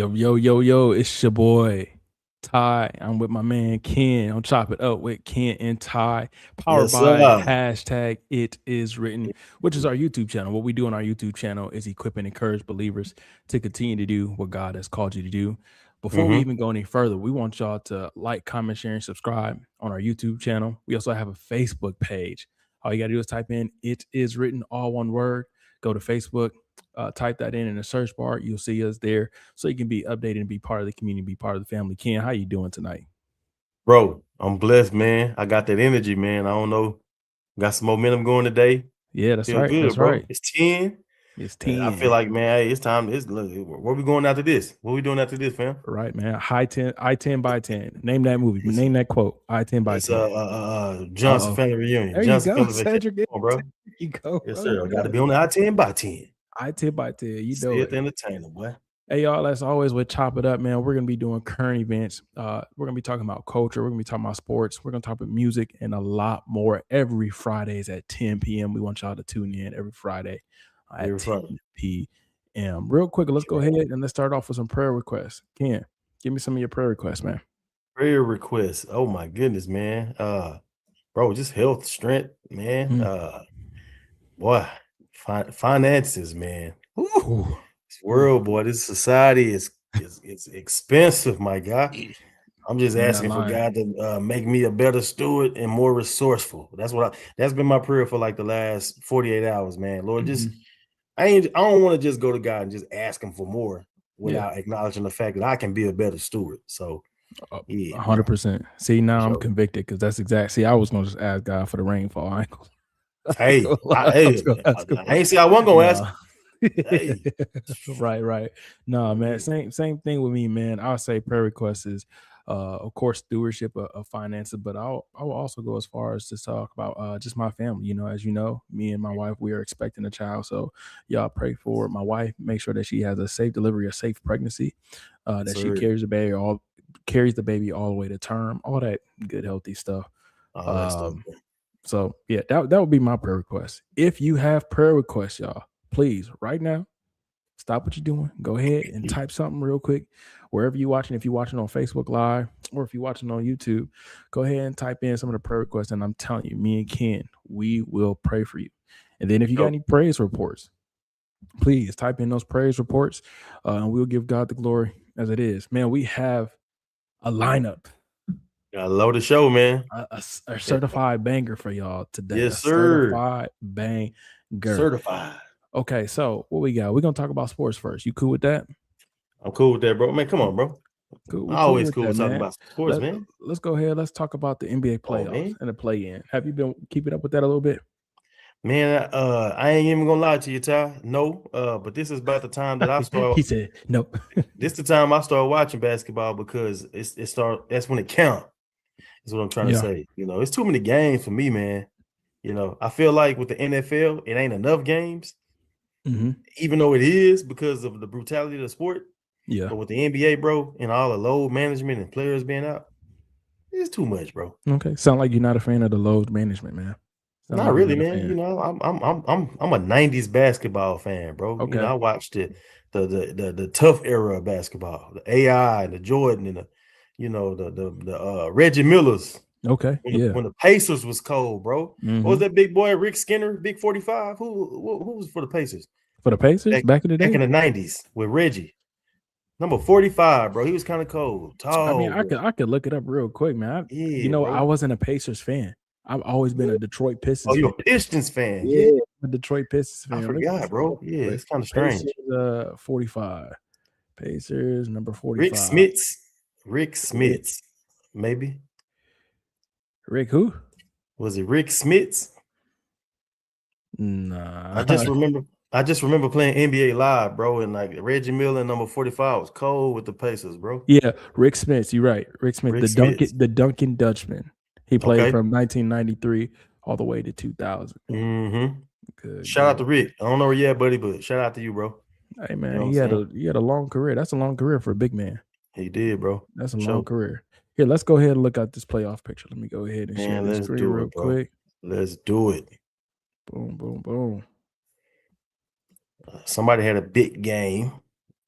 Yo, it's your boy, Ty. I'm with my man, Ken. I'm Chop It Up with Ken and Ty, powered Yes, by sir. hashtag It Is Written, which is our YouTube channel. What we do on our YouTube channel is equip and encourage believers to continue to do what God has called you to do. Before we Mm-hmm. even go any further, we want y'all to like, comment, share, and subscribe on our YouTube channel. We also have a Facebook page. All you got to do is type in It Is Written, all one word. Go to Facebook, type that in the search bar. You'll see us there so you can be updated and be part of the community, be part of the family. Ken, how you doing tonight? Bro, I'm blessed, man. I got that energy, man. I don't know. Got some momentum going today. Yeah, that's Feel right. good, That's bro. right. It's 10. It's I feel 10. like, man, hey, it's time. Look, where we going after this? What we doing after this, fam? Right, man. High 10, I 10 by 10. Name that movie. It's Name that quote. I 10 by it's 10. Johnson Uh-oh. family reunion. There you Johnson go, family vacation. Cedric. Come on, bro. There you go, Yes, bro. sir. I got to Yeah. be on the I-10 by 10. I 10 by 10. You know Stay at it. the entertainer, boy. Hey y'all, as always with Chop It Up, man, we're gonna be doing current events. We're gonna be talking about culture, we're gonna be talking about sports, we're gonna talk about music and a lot more every Fridays at 10 p.m. We want y'all to tune in every Friday at Every Friday. 10 p.m. Real quick, let's go ahead and let's start off with some prayer requests. Ken, give me some of your prayer requests, man. Prayer requests. Oh my goodness, man. Bro, just health, strength, man. Mm. Boy, finances, man. Woo! Ooh, This ooh. world, boy, this society is expensive, my guy. I'm just You're not asking for lying. God to make me a better steward and more resourceful. That's been my prayer for like the last 48 hours, man. Lord, just Mhm. I don't want to just go to God and just ask him for more Yeah. without acknowledging the fact that I can be a better steward. So Uh, yeah, bro. 100%. See, For now I'm sure. convicted because that's exact. See, I was gonna just ask God for the rainfall. I ain't gonna, I ain't Hey, gonna lie. I was gonna ask him I for ain't say I wasn't gonna ask. no. Hey, Right, right. No, man. yeah, Same thing with me, man. I'll say prayer requests is of course stewardship of finances, but I will also go as far as to talk about just my family. As you know, me and my wife, we are expecting a child. So y'all pray for my wife, make sure that she has a safe delivery, a safe pregnancy, yes, that she sir. carries the baby all the way to term, all that good healthy stuff. All that stuff. Um so yeah, that would be my prayer request. If you have prayer requests, y'all, please right now stop what you're doing. Go ahead and type something real quick wherever you're watching. If you're watching on Facebook Live or if you're watching on YouTube, go ahead and type in some of the prayer requests. And I'm telling you, me and Ken, we will pray for you. And then if you got Yo, any praise reports, please type in those praise reports, and we'll give God the glory as it is. Man, we have a lineup, gotta load the show, man. a Yeah. certified banger for y'all today. A Yes, sir. certified banger. Certified. Okay, so what we got? We're gonna talk about sports first. You cool with that? I'm cool with that, bro. Man, come on, bro. Cool. I'm We cool always with cool that, with talking man. about sports, Let man. Let's go ahead. Let's talk about the NBA Oh, playoffs man. and the play-in. Have you been keeping up with that a little bit? Man, I ain't even gonna lie to you, Ty. No, but this is about the time that I start. He said, "Nope." This the time I start watching basketball because it start. That's when it count. Is what I'm trying to Yeah. say. It's too many games for me, man. I feel like with the NFL, it ain't enough games, Hmm. even though it is because of the brutality of the sport. Yeah. But with the NBA, bro, and all the load management and players being out, it's too much, bro. Okay. Sound like you're not a fan of the load management, man. Sound Not like you're really, not a man. fan. I'm a '90s basketball fan, bro. Okay. I watched the tough era of basketball, the AI and the Jordan and the Reggie Millers Okay. when the Yeah. when the Pacers was cold, bro. What was Hmm. that big boy Rick Skinner, Big 45? Who was for the Pacers For the Pacers back back in the back in day. the '90s with Reggie? Number 45, bro. He was kind of cold, I mean, tall, I but could look it up real quick, man. yeah, I bro. wasn't a Pacers fan. I've always been a Detroit Oh, Pistons fan. you're a Pistons fan. Yeah, Yeah, I'm a Detroit Pistons I fan. Let's forgot, look it up bro. real Yeah, quick. it's kind of Pacers strange. 45. Pacers number Rick 45. Smits. Rick Rick, Smits. Maybe. Rick who? Was it Rick Smits? I just Nah. remember I just remember playing NBA Live, bro, and like Reggie Miller number 45 was cold with the Pacers, bro. Yeah, Rick Smith. You're right. Rick Smith, Rick Smits. The Duncan Dutchman. He played Okay. from 1993 all the way to 2000. Mm-hmm. Good, Shout out to good. Rick. I don't know where you at, buddy, but shout out to you, bro. Hey You know man, what I'm saying? he had a long career. That's a long career for a big man. He did, bro. That's a For long sure. career. Here, let's go ahead and look at this playoff picture. Let me go ahead and share Man, this let's screen do real it, bro. quick. Let's do it. Boom, boom, boom. Somebody had a big game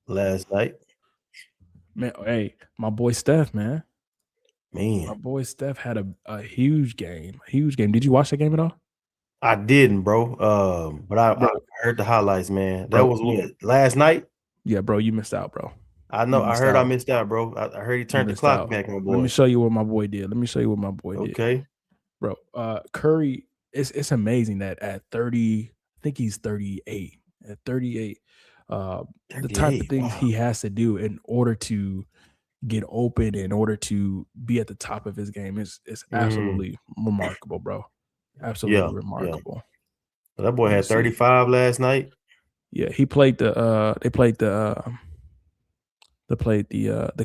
last night. Man, hey, my boy Steph, man. My Man, boy Steph had a huge game. Huge game. Did you watch that game at all? I didn't, bro. But I Bro, heard the highlights, man. That bro, was what last night. yeah, bro, you missed out, bro. I You know. I missed heard I out. missed out, bro. I heard he You turned the missed clock out. back, my Let me boy. show you what my boy did. Let me show you what my boy did. Okay. Bro, Curry, it's amazing that at 30, I think he's 38. At 38, the type of 38. things Wow. he has to do in order to get open, in order to be at the top of his game is Mm, absolutely remarkable, bro. yeah, Absolutely yeah. remarkable. But that boy Let me had see. 35 last night. Yeah, he played they played the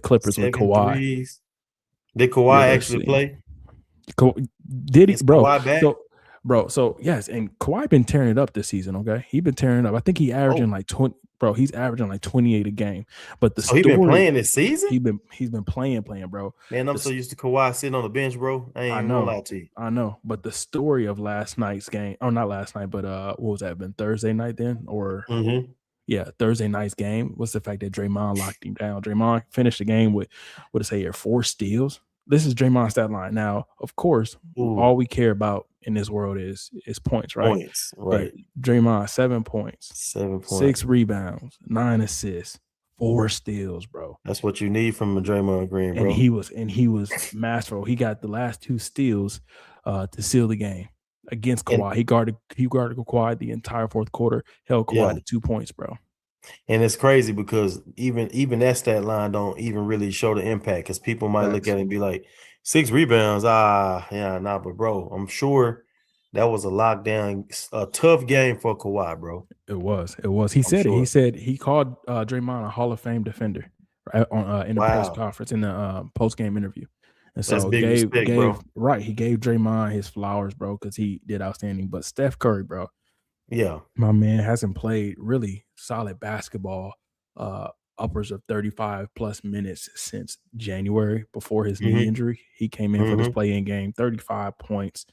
Clippers with Seven Kawhi. threes. Did Yeah, Kawhi let's actually see. play? Ka- did he, Is bro? Kawhi back? So yes, and Kawhi been tearing it up this season. Okay, he been tearing it up. I think he Oh, averaging like 20. Bro, he's averaging like 28 a game. But the so he been story playing this season? he's been playing, bro. Man, I'm so This used to Kawhi sitting on the bench, bro. I ain't I even gonna know, lie to you. I know. But the story of last night's game, or not last night, but what was that? Been Thursday night then, or Mm-hmm. yeah, Thursday night's game was the fact that Draymond locked him down. Draymond finished the game with what to say here, 4 steals. This is Draymond's stat line. Now, of course, Ooh, all we care about in this world is points, right? points. But Right. Draymond, 7 points, 7 point. 6 rebounds, 9 assists, 4 steals, bro. That's what you need from a Draymond Green, And bro. he was masterful. He got the last 2 steals to seal the game against And Kawhi. He guarded Kawhi the entire fourth quarter, held yeah, Kawhi to 2 points, bro. and it's crazy because even that stat line don't even really show the impact because people might look Facts. at it and be like, 6 rebounds. Ah, yeah, nah, but bro, I'm sure that was a lockdown, a tough game for Kawhi, bro. It was. It was. He I'm said it. He sure. said he called Draymond a Hall of Fame defender, right, on in the press Wow, conference in the post game interview, and that's so big respect, gave bro. right. He gave Draymond his flowers, bro, because he did outstanding. But Steph Curry, bro, Yeah. my man hasn't played really solid basketball, uh, upwards of 35 plus minutes since January before his knee Mm-hmm. injury. He came in for this Mm-hmm. play in game, 35 points,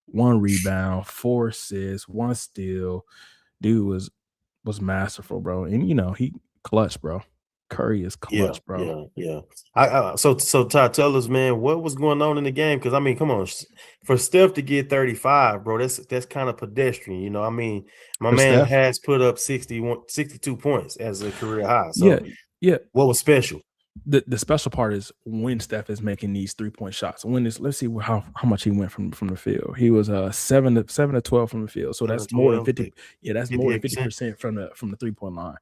1 rebound, 4 assists, 1 steal. Dude was masterful, bro. And he clutch, bro. Curry is Yeah, clutch, bro. yeah, yeah. So Todd, tell us, man, what was going on in the game? Because I mean, come on, for Steph to get 35, bro, that's kind of pedestrian. I mean, my For man Steph, has put up 62 points as a career high. yeah, So yeah. what was special? The special part is when Steph is making these 3-point shots. When this, let's see how much he went from the field. He was 7 to 12 from the field. So 7 that's more than 12, 50. Yeah, that's more than 58%. 50% from the 3-point line.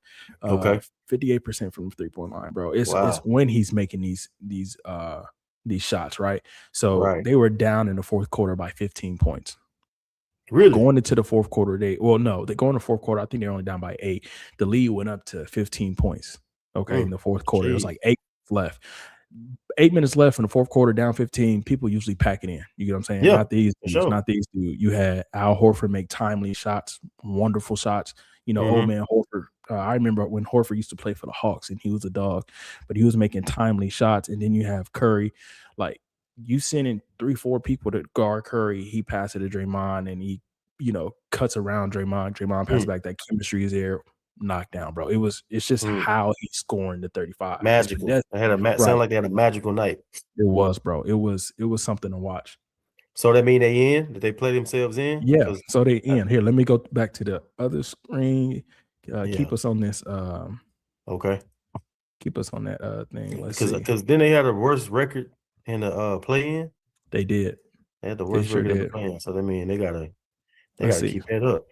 Okay. 58% from the 3-point line, bro. It's Wow. when he's making these shots, right? So Right. they were down in the fourth quarter by 15 points. Really? Going into the fourth quarter, they go in the fourth quarter. I think they're only down by 8. The lead went up to 15 points. Okay, in the fourth quarter, it was Jeez. like 8 left. 8 minutes left in the fourth quarter, down 15. People usually pack it in. You get what I'm saying? Yeah, Not these for dudes. sure. Not these dudes. You had Al Horford make timely shots, wonderful shots. Old Mm-hmm. man Horford. I remember when Horford used to play for the Hawks, and he was a dog, but he was making timely shots. And then you have Curry, like you sending 3-4 people to guard Curry. He passes it to Draymond, and he cuts around Draymond. Draymond passes Mm, back. That chemistry is there. Knockdown, bro. It's just mm. how he's scoring the 35. It's Magical. pedestrian. They had sound Right. like they had a magical night. It was, bro. It was something to watch. So that mean they in? Did they play themselves in? Yeah. Because So they end. Here, let me go back to the other screen. yeah, Keep us on this. okay. Keep us on that thing. Let's Because see. because then they had a worst record in the play-in. They did. They had the They worst sure record in the did. play-in. So they mean they Let's gotta see. keep that up.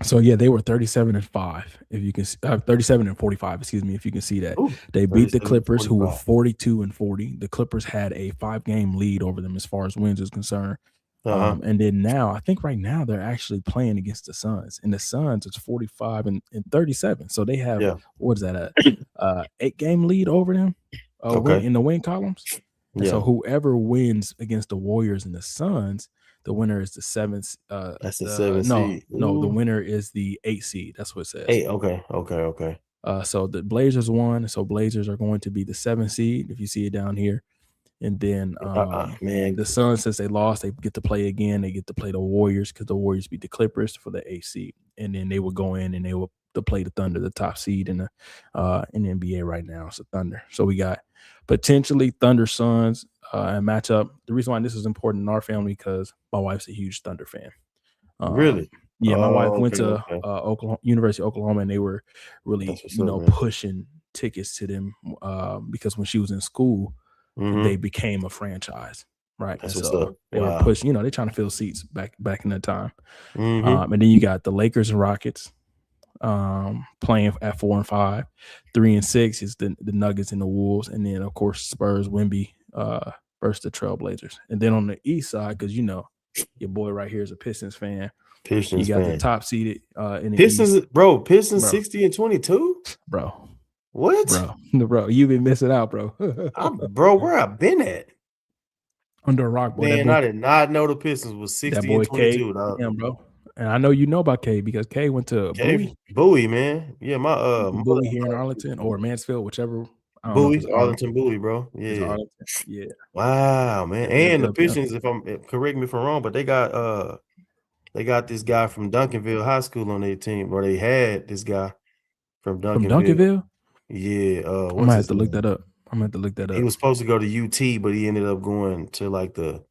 So yeah, they were 37-5. If you can, 37-45. Excuse me. If you can see that, Ooh, they beat the 37 to Clippers, who were 45. 42-40. The Clippers had a 5-game lead over them as far as wins is concerned. Uh-huh. And then now, I think right now they're actually playing against the Suns, and the Suns it's 45 and 37. So they have Yeah. what is that a 8-game lead over them? Win Okay. in the win columns. And so Yeah. whoever wins against the Warriors and the Suns, the winner is the seventh. That's the The 7 no, seed. no, the Ooh. winner is the 8 seed. That's what it says. 8. Okay. Okay. Okay. So the Blazers won. So Blazers are going to be the 7 seed. If you see it down here, and then Man. the Suns, since they lost, they get to play again. They get to play the Warriors because the Warriors beat the Clippers for the 8 seed, and then they would go in and they will to play the Thunder, the top seed in the NBA right now. It's the Thunder. So we got potentially Thunder Suns and matchup. The reason why this is important in our family because my wife's a huge Thunder fan. Um, Really? yeah, my wife Oh, went okay, to okay. Oklahoma, University of Oklahoma, and they were really, That's what's up, man. pushing tickets to them because when she was in school, they Mm-hmm. became a franchise, right? And That's what's so up. they were Wow. pushing. They're trying to fill seats back in that time. Mm-hmm. And then you got the Lakers and Rockets playing at 4 and 5. 3 and 6 is the Nuggets and the Wolves, and then of course Spurs, Wemby versus the Trailblazers. And then on the East side, because your boy right here is a Pistons fan. You Pistons got the fan. top seeded in the Pistons, East, bro. Pistons bro, 60-22. bro, What? bro. You've been missing out, bro. Bro, where I been at? Under a rock, boy. Man, I did not know the Pistons was That 60 and boy K, 22, dog. damn, bro. And I know you know about K because K went to Okay, Bowie, Bowie, man. Yeah, my mother Bowie here in Arlington or Mansfield, whichever. I don't know if it's Bowie, Arlington Bowie, bro. It's Yeah. Arlington. Yeah, Wow, man. yep, And the yep, yep. Pistons, if I'm correct me if I'm wrong, but they got this guy from Duncanville High School on their team, or they had this guy from From Duncanville. Duncanville, Yeah, I'm what's gonna have his to look name? that up. I'm gonna have to look that He up. was supposed to go to UT, but he ended up going to like the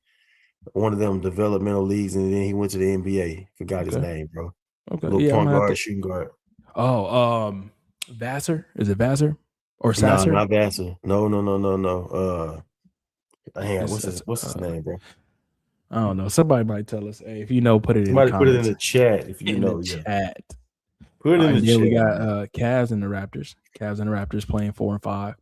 one of them developmental leagues, and then he went to the NBA. Forgot his Okay, name, bro. okay, Little yeah, I'm point gonna have guard, to. shooting guard. Oh, Vassar. Is it Vassar or Nah, Sasser? not Vassar. No, no, no, no, no. Damn, It says what's his name, bro? I don't know. Somebody might tell us. Hey, if you know, put it in the Somebody put it in comments the chat if you in the know. Yeah, chat. put it in the And then we chat, got man. Cavs and the Raptors. Cavs and the Raptors playing 4 and 5.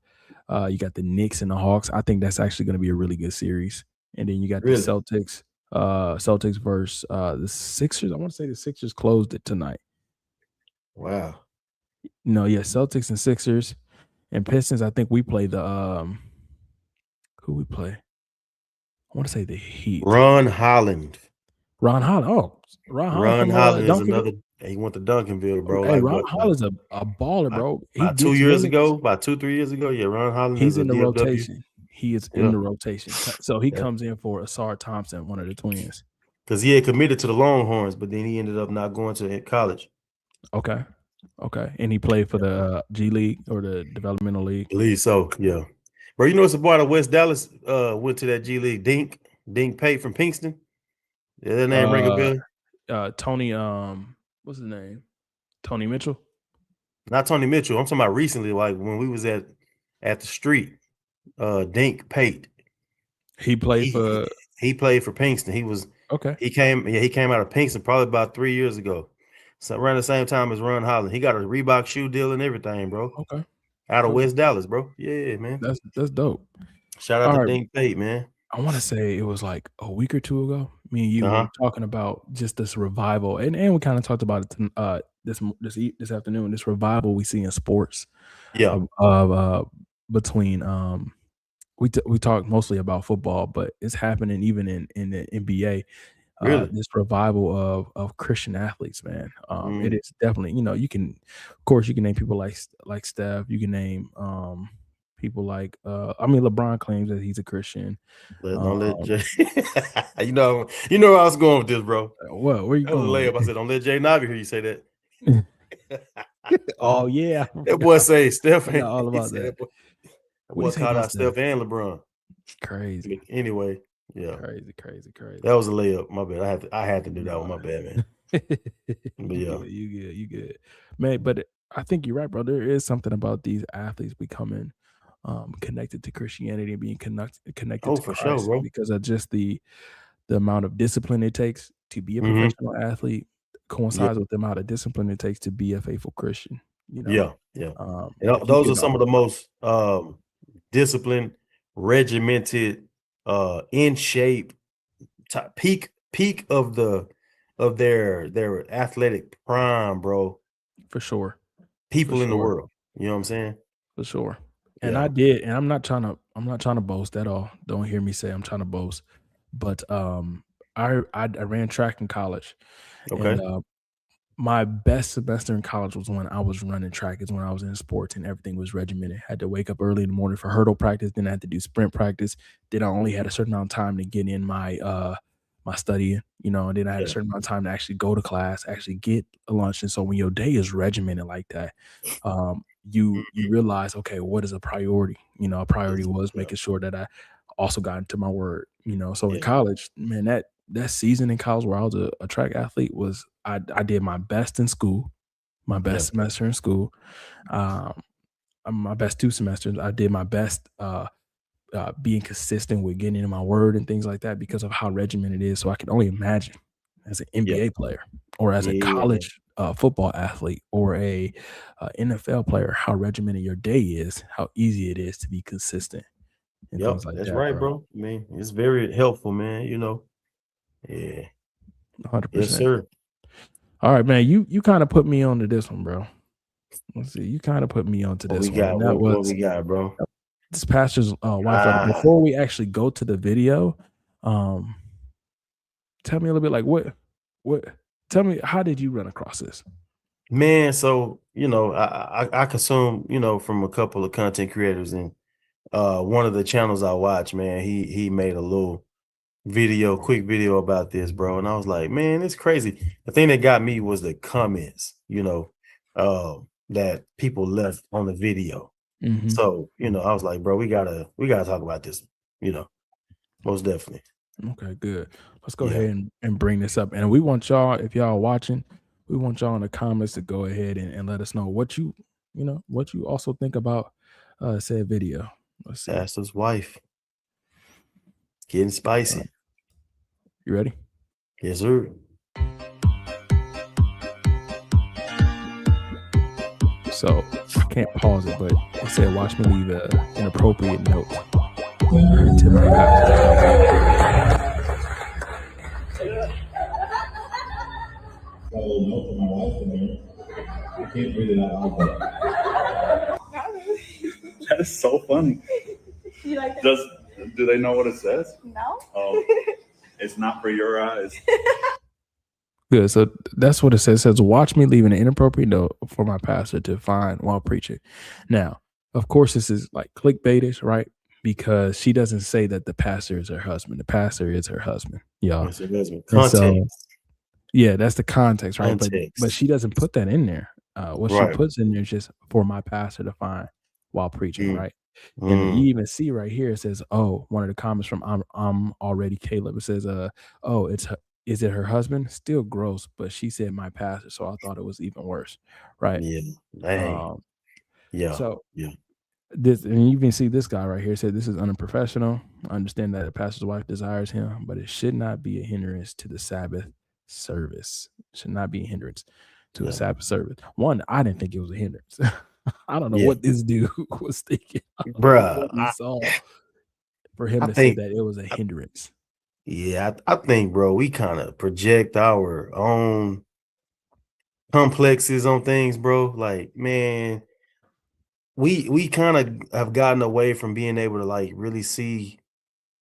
You got the Knicks and the Hawks. I think that's actually going to be a really good series. And then you got the Really? Celtics versus the Sixers. I want to say the Sixers closed it tonight. Wow. No, yeah, Celtics and Sixers and Pistons. I think we play the who we play. I want to say the Heat. Ron Holland. Ron Holland. Oh, Ron Holland Ron from Holland is Duncanville. another. He went to Duncanville, bro. Hey, Like Ron what? Holland's a baller, bro. He About 2 gets years minutes. ago, about 2-3 years ago. Yeah, Ron Holland is He's a in the DFW. rotation. He is in Yeah, the rotation. So he yeah. comes in for Asar Thompson, one of the twins. Because he had committed to the Longhorns, but then he ended up not going to college. Okay. Okay. And he played for Yeah, the G League or the developmental league. believe so. Yeah, bro. You know it's a boy out of West Dallas. Went to that G League. Dink Pate from Pinkston. Yeah, that name ring a Uh bell. Tony, what's his name? Tony Mitchell. Not Tony Mitchell. I'm talking about recently, like when we was at the street. Dink Pate. He played He for he played for Pinkston. okay. He came out of Pinkston probably about 3 years ago. So around the same time as Ron Holland. He got a Reebok shoe deal and everything, bro. Okay. Out of Cool. West Dallas, bro. Yeah, man. That's dope. Shout out All to right. Dink Pate, man. I want to say it was like a week or two ago. Me and you Uh-huh. were talking about just this revival, and we kind of talked about it this afternoon. This revival we see in sports Yeah, of between we talked mostly about football, but it's happening even in the NBA. really. This revival of Christian athletes, man. It Mm, is definitely you can, of course, you can name people like Steph. You can name people like LeBron claims that he's a Christian. don't let Um, Jay. you know where I was going with this, bro. what? Where you That was a going with layup. I said, don't let Jay Navi hear you say that. it? Oh yeah, That boy say Steph. forgot all He about said that. that What do you boy say called about out Steph? Steph and LeBron. Crazy, Anyway, yeah, crazy. that was a layup. My bad. I had to do that one. My bad, man. But You yeah, good, you good, man. But I think you're right, bro. There is something about these athletes becoming connected to Christianity and being connected to for sure, Christ bro. because of just the amount of discipline it takes to be a Mm-hmm. professional athlete Yep. coincides with the amount of discipline it takes to be a faithful Christian. Yeah, yeah. If you Those are give some out, of the most disciplined, regimented, in shape, peak of their athletic prime, bro. for sure, for People in the sure. world. You know what I'm saying? For sure. And Yeah. I did, and I'm not trying to boast at all. Don't hear me say I'm trying to boast. But I ran track in college. And Okay. my best semester in college was when I was running track, is when I was in sports and everything was regimented. Had to wake up early in the morning for hurdle practice, then I had to do sprint practice. Then I only had a certain amount of time to get in my my studying, and then I had a Yeah. certain amount of time to actually go to class, actually get a lunch. And so when your day is regimented like that, you Mhm. realize, okay, what is a priority? A priority Yes. was Yeah. making sure that I also got into my word. So in Yeah. college, man, that season in college where I was a track athlete was I did my best in school, my Yeah. best semester in school, um, my best 2 semesters. I did my best being consistent with getting in my word and things like that because of how regimented it is. So I can only imagine as an Yeah. NBA player or as a Yeah. college football athlete or a NFL player, how regimented your day is, how easy it is to be consistent and Yep. things like That's that, right, bro. bro. I mean, it's very helpful, man. Yeah. Yes, 100%. sir. All right, man. You kind of put me onto this one, bro. Let's see. You kind of put me onto What we this one, got? and that What was we got, bro? this pastor's wife letter. Ah, Before we actually go to the video, um, tell me a little bit like what tell me, how did you run across this? man. So I consume from a couple of content creators, and one of the channels I watch, man, he made a little quick video about this, bro, and I was like, man, it's crazy. The thing that got me was the comments, that people left on the video. Mhm. So I was like, bro, we gotta talk about this, you know, most definitely. Okay, good. Let's go Yeah, ahead and bring this up. And we want y'all, if y'all are watching, we want y'all in the comments to go ahead and let us know what you also think about said video. Let's see. pastor's wife getting All right, spicy. you ready? Yes, sir. So I can't pause it, but it said, "Watch me leave a inappropriate note to my pastor." Got a little note from my wife in there. I can't read it out loud, but that is so funny. You like that? Do they know what it says? No. Oh, it's not for your eyes. Good. So that's what it says. It says, "Watch me leave an inappropriate note for my pastor to find while preaching." Now, of course, this is like clickbaitish, right? Because she doesn't say that the pastor is her husband. The pastor is her husband, y'all. Yes, it is. And so, Context. yeah, that's the context, right? But Context. she doesn't put that in there. What she Right. puts in there is just for my pastor to find while preaching, Mm, right? And you mm, even see right here, it says, "Oh," one of the comments from I'm already Caleb. It says, "Oh, is it her husband?" Still gross, but she said my pastor, so I thought it was even worse, right? yeah. Hey. Um, Yeah. so Yeah. this, and you even see this guy right here said, "This is unprofessional. I understand that the pastor's wife desires him, but it should not be a hindrance to the Sabbath service. It should not be a hindrance to a Yeah. Sabbath service." One, I didn't think it was a hindrance. I don't know Yeah. what this dude was thinking. I don't know Bruh. what he saw for him I to say think that it was a hindrance. Yeah, I think, bro, we kind of project our own complexes on things, bro. Like, man, we kind of have gotten away from being able to like really see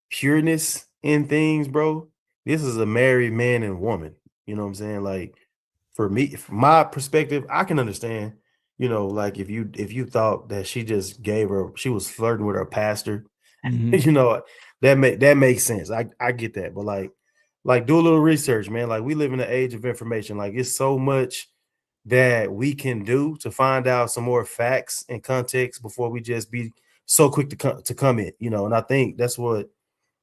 pureness in things, bro. This is a married man and woman. You know what I'm saying? Like, for me, from my perspective, I can understand. Like if you thought that she was flirting with her pastor, Mhm. you know, that makes sense. I get that, but like do a little research, man. Like we live in the age of information. Like it's so much that we can do to find out some more facts and context before we just be so quick to comment. And I think that's what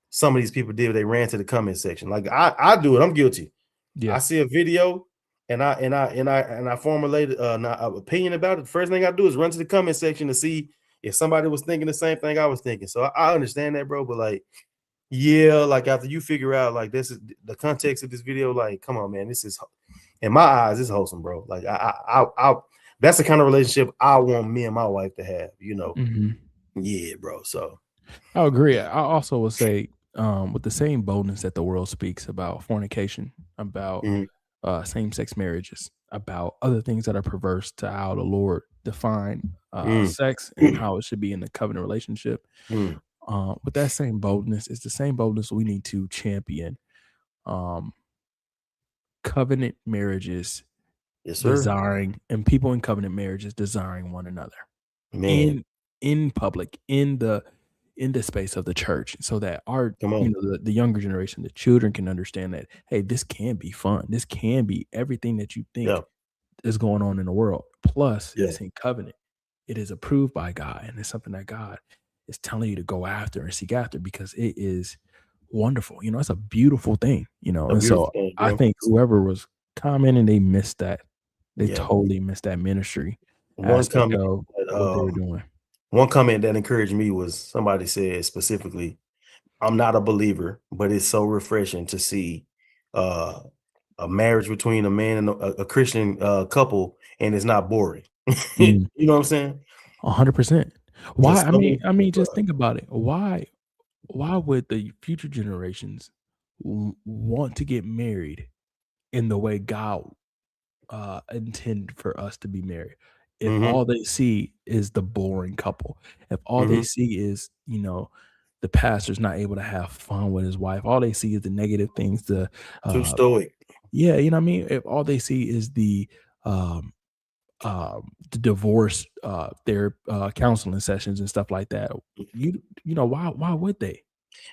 some of these people did. They ran to the comment section. Like I do it. I'm guilty. I Yeah. see a video and I formulated an opinion about it. The first thing I do is run to the comment section to see if somebody was thinking the same thing I was thinking. So I understand that, bro. But like, yeah, like after you figure out like this is the context of this video, like, come on, man, this is in my eyes, it's wholesome, bro. Like I that's the kind of relationship I want me and my wife to have. Mhm. Yeah, bro. So I agree. I also would say, with the same boldness that the world speaks about fornication, about mm, same-sex marriages, about other things that are perverse to how the Lord define mm, sex and how it should be in the covenant relationship. mm. With that same boldness, it's the same boldness we need to champion um, covenant marriages, Yes, sir. desiring, and people in covenant marriages desiring one another Man. in public, in the in the space of the church so that our, Come on. the younger generation, the children can understand that, hey, this can be fun. This can be everything that you think Yeah. is going on in the world. Plus, Yeah. it's in covenant. It is approved by God, and it's something that God is telling you to go after and seek after because it is wonderful. It's a beautiful thing, A and beautiful so thing, I bro. think whoever was commenting, they missed that. They Yeah. totally missed that ministry One aspect comment of what they were doing. one comment that encouraged me was somebody said specifically, I'm not a believer, but it's so refreshing to see uh a marriage between a man and a Christian couple, and it's not boring. You Mm, know what I'm saying? 100%. Why? Because I some mean, people, just think about it. Why would the future generations want to get married in the way God intend for us to be married? If mm-hmm, all they see is the boring couple, if all they mm-hmm, see is, the pastor's not able to have fun with his wife, all they see is the negative things, too uh, stoic. yeah, you know what I mean? If all they see is um, the divorce, their counseling sessions and stuff like that, why would they?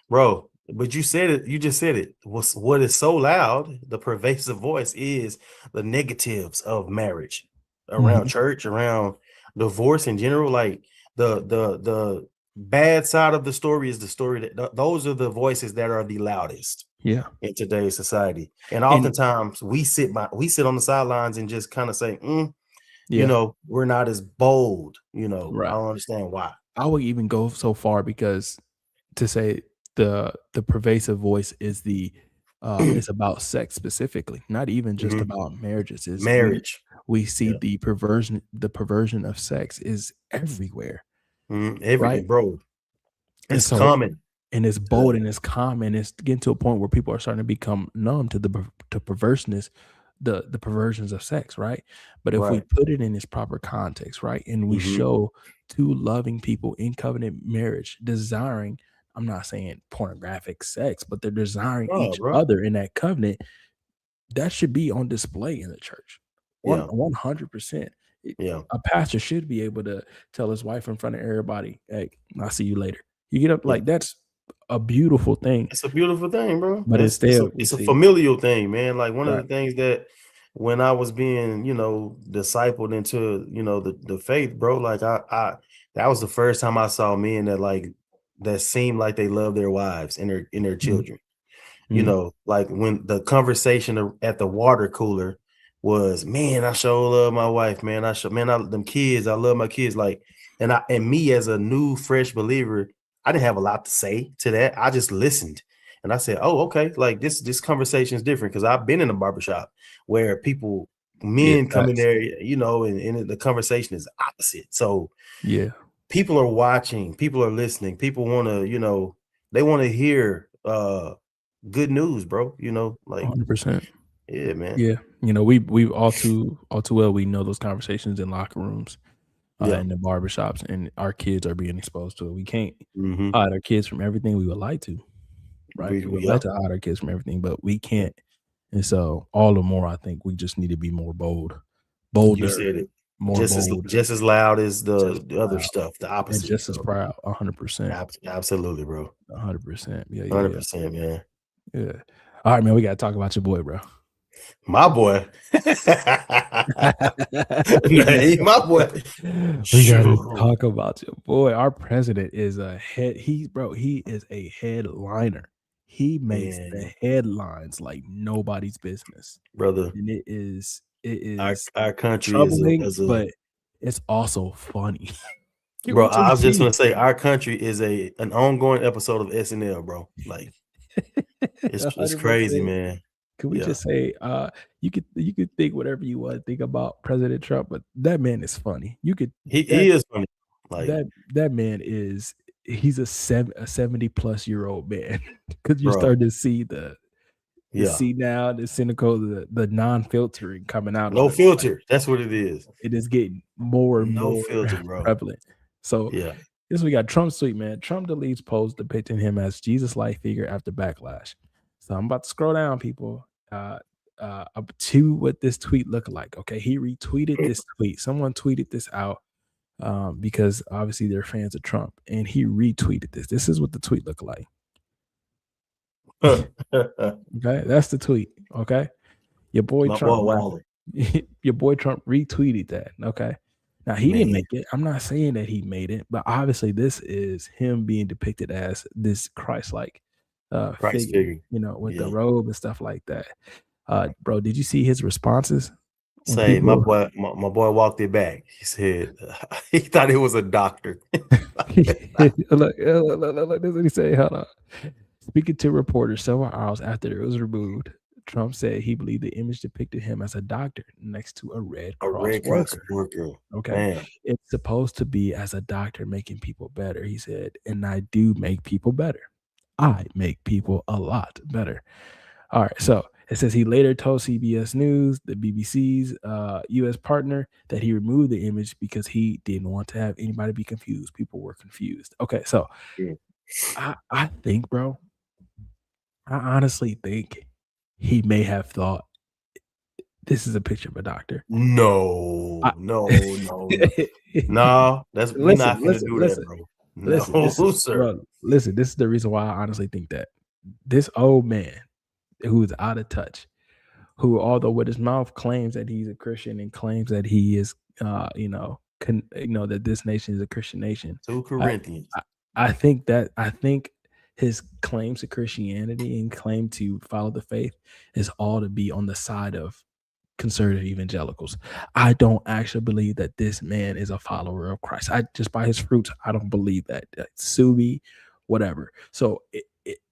Bro, but you said it, you just said it. What is so loud, the pervasive voice is the negatives of marriage around Mhm. church, around divorce in general. Like the bad side of the story is the story that those are the voices that are the loudest Yeah, in today's society. And and oftentimes we sit on the sidelines and just kind of say, yeah, we're not as bold, I right. don't understand why. I would even go so far because to say the pervasive voice is it's about sex specifically, not even just Mhm. about marriages. Is Marriage. we see Yeah. the perversion of sex is everywhere, Every right? bro, And it's so common. and it's bold and it's common. It's getting to a point where people are starting to become numb to to perverseness, the perversions of sex, right? But if we Right. put it in its proper context, right, and we Mhm. show two loving people in covenant marriage desiring, I'm not saying pornographic sex, but they're desiring No, each bro. other in that covenant, that should be on display in the church. Yeah. 100%. Yeah. A pastor should be able to tell his wife in front of everybody, "Hey, I'll see you later." You get up Yeah. like that's a beautiful thing, It's a beautiful thing, bro. but It's instead a we it's a see familial thing, man. Like one of right. the things that when I was being, discipled into, the faith, bro, like I that was the first time I saw men that seemed like they love their wives and their Mhm, children. mhm. Like when the conversation at the water cooler was, man, I sure love my wife, man. Them kids, I love my kids. Like, and me as a new fresh believer, I didn't have a lot to say to that. I just listened and I said, oh, okay. Like this conversation is different because I've been in a barbershop where Yeah, men come in facts. there, and the conversation is opposite. So Yeah, people are watching, people are listening, people want to, they want to hear good news, bro. Like, 100%. yeah, man. Yeah, we all too well, we know those conversations in locker rooms, Yeah. in the barbershops, and our kids are being exposed to it. We can't Mm-hmm. hide our kids from everything we would like to, right? We would like Yeah. to hide our kids from everything, but we Yeah. can't. And so all the more I think we just need to be more You bolder, said it. more Just as bold, just as loud as just the as other proud, stuff, the and opposite. just as So proud, 100%, absolutely, bro. 100%. Yeah, yeah, yeah, 100%, man. yeah. All right, man, we gotta talk about your boy, bro. My boy. We got Nah, my boy. we gotta Sure. talk about your boy. Our president is he is a headliner. He makes the Man, headlines like nobody's business. brother, And it is our country is a troubling, is a but it's also funny. Can bro. we I just was just be gonna say our country is an ongoing episode of SNL, bro. Like it's crazy, 100%? man. Can we Yeah. just say, you could think whatever you want to think about President Trump, but that man is funny. You could He that is funny. Like, that man he's a 70-plus-year-old man because you're bro, starting to see the yeah. senile, the cynical, the non-filtering coming out of No him. Like filter. That's what it is. it is getting more and No more filter, bro. prevalent. So Yeah. this we got Trump's tweet, man. Trump deletes post depicting him as Jesus-like figure after backlash. So I'm about to scroll down, people. Up to what this tweet looked like. Okay, he retweeted this tweet. Someone tweeted this out. because obviously they're fans of Trump, and he retweeted this. This is what the tweet looked like. Okay, that's the tweet. Okay, your boy Trump, your boy Trump retweeted that. Okay, now he didn't make it. I'm not saying that he made it, but obviously this is him being depicted as this Christ-like figure, you know, with the robe and stuff like that. Bro, did you see his responses? Say, my boy walked it back. He said he thought it was a doctor. Look, this is what he said. Hold on. Speaking to reporters several hours after it was removed, Trump said he believed the image depicted him as a doctor next to a Red Cross worker. Okay. Man. It's supposed to be as a doctor making people better, he said. And I do make people better. I make people a lot better. All right. So it says he later told CBS News, the BBC's U.S. partner, that he removed the image because he didn't want to have anybody be confused. People were confused. Okay. So I think, bro, I honestly think he may have thought this is a picture of a doctor. No. That's we're not gonna do that, bro. Bro, listen, this is the reason why I honestly think that this old man who is out of touch, who although with his mouth claims that he's a Christian and claims that he is, that this nation is a Christian nation. 2 Corinthians. I think his claims to Christianity and claim to follow the faith is all to be on the side of conservative evangelicals. I don't actually believe that this man is a follower of Christ. Just by his fruits, I don't believe that. Sue me, whatever. So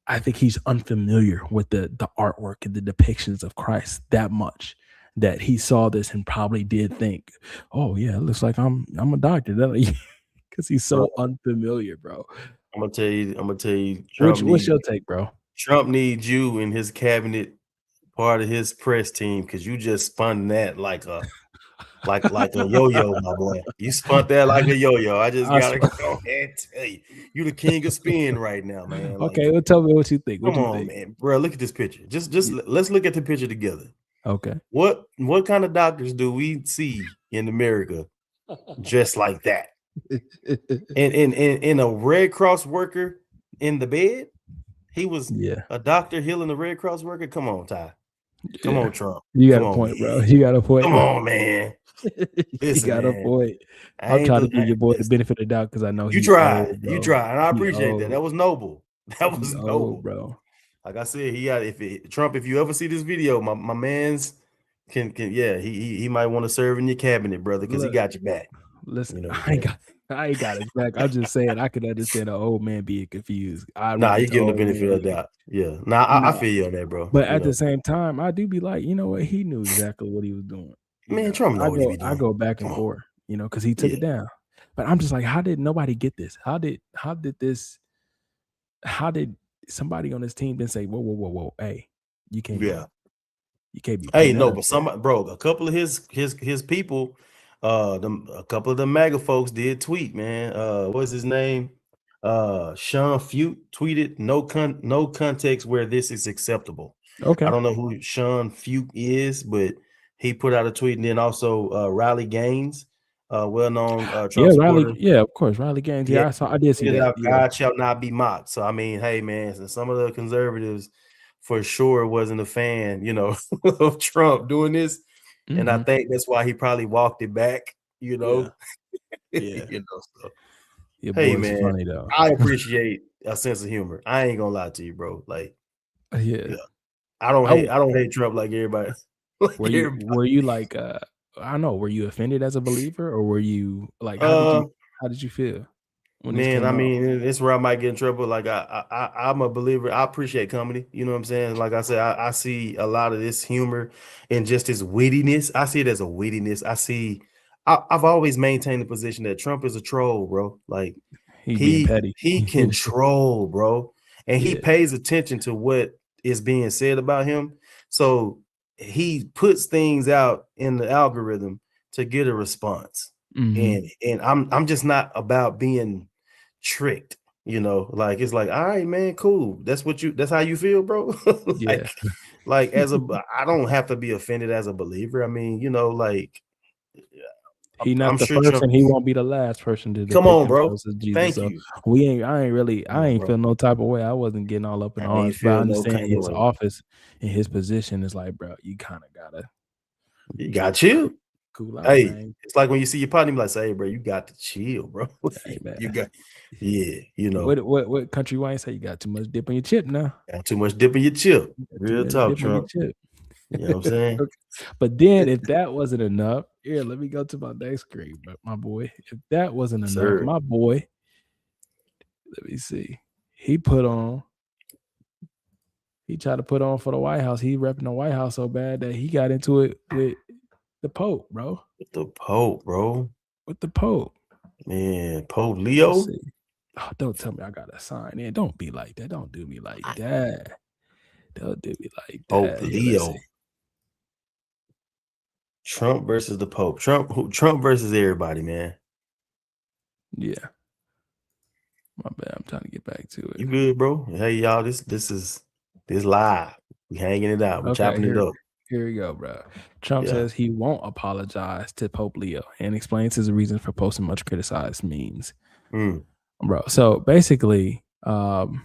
I think he's unfamiliar with the artwork and the depictions of Christ that much that he saw this and probably did think, oh yeah, it looks like I'm a doctor. Because he's so unfamiliar, bro. I'm gonna tell you. What's your take, bro? Trump needs you in his cabinet, part of his press team, because you just spun that like a yo-yo, my boy. You spun that like a yo-yo. I just gotta go ahead and tell you, you the king of spin right now, man. Okay, well, tell me what you think. Come on, man, bro. Look at this picture. Just let's look at the picture together. Okay. What kind of doctors do we see in America just like that? And a Red Cross worker in the bed. He was a doctor healing a Red Cross worker. Come on, Ty. Come on, Trump. You got a point, bro. You got a point. Come on, man. Listen, you got a point. I'm trying to give your boy the benefit of the doubt because I know you tried. You tried, and I appreciate that. That was noble. That was noble, bro. Like I said, Trump. If you ever see this video, my man's he might want to serve in your cabinet, brother, because he got your back. Listen, I ain't got his back. I'm just saying I could understand an old man being confused. You give him the benefit of the doubt. Yeah. I feel you on that, bro. But at the same time, I do be like, you know what? He knew exactly what he was doing. Man, Trump knows what he was doing. I go back and forth, because he took it down. But I'm just like, how did nobody get this? How did somebody on this team then say, whoa, hey, you can't you can't be. Hey, no, but somebody, bro, a couple of his people, a couple of the MAGA folks did tweet, man. What's his name? Sean Fute tweeted, no context where this is acceptable. Okay. I don't know who Sean Fute is, but he put out a tweet, and then also Riley Gaines, well-known Trump supporter. Yeah, of course, Riley Gaines. Yeah, I did see that. God shall not be mocked. So I mean, hey, man, some of the conservatives for sure wasn't a fan, of Trump doing this. Mm-hmm. And I think that's why he probably walked it back, Yeah. So. Hey, man, funny, though. I appreciate a sense of humor. I ain't gonna lie to you, bro. Like, I don't hate Trump like everybody. Were you like I don't know, were you offended as a believer, or were you like how did you feel? Man, I mean, it's where I might get in trouble. Like I'm a believer. I appreciate comedy. You know what I'm saying? Like I said, I see a lot of this humor and just his wittiness. I see it as a wittiness. I've always maintained the position that Trump is a troll, bro. Like being petty. He can troll, bro. And he pays attention to what is being said about him. So he puts things out in the algorithm to get a response. Mm-hmm. And I'm just not about being tricked, like it's like, all right, man, cool. That's how you feel, bro. Like I don't have to be offended as a believer. I mean, like He not I'm the sure first, Trump. and he won't be the last person to Come depict on, bro. themselves as Jesus. Thank So you. I ain't Bro. feel no type of way. I wasn't getting all up in I ain't arms, but I feel no understand kind of his way. office and his position is like, bro, you kind of gotta You got chill. cool out, Hey, man. it's like when you see your partner, you be like, say, hey, bro, you got to chill, bro. Hey, man. You got, you know. What country wine say you got too much dip in your chip now? Got too much dip in your chip. Real talk, Trump. You know what I'm saying? But then if that wasn't enough, here, let me go to my next screen, but my boy. If that wasn't enough, my boy, let me see. He tried to put on for the White House. He repping the White House so bad that he got into it with the Pope, bro. With the Pope, bro. With the Pope. Man, Pope Leo. Oh, don't tell me I got to sign in. Don't be like that. Don't do me like that. Don't do me like that. Pope Leo. Trump versus the Pope. Trump versus everybody, man. Yeah. My bad. I'm trying to get back to it. You good, bro? Hey, y'all. This is live. We hanging it out. We chopping it up. Here we go, bro. Trump says he won't apologize to Pope Leo and explains his reasons for posting much criticized memes. Bro, so basically, and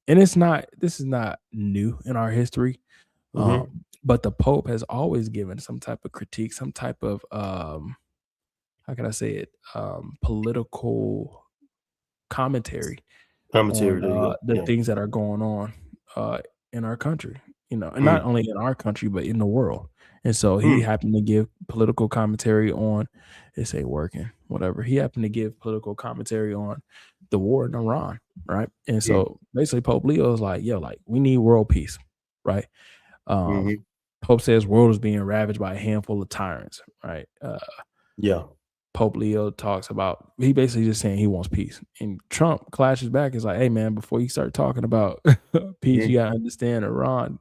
this is not new in our history, but the Pope has always given some type of critique, some type of how can I say it, political commentary on the things that are going on in our country, and not only in our country but in the world. And so he happened to give political commentary on, this ain't working, whatever. He happened to give political commentary on the war in Iran, right? And so basically Pope Leo is like, yo, like, we need world peace, right? Pope says world is being ravaged by a handful of tyrants, right? Pope Leo talks about, he basically just saying he wants peace. And Trump clashes back, is like, hey man, before you start talking about peace, you gotta understand Iran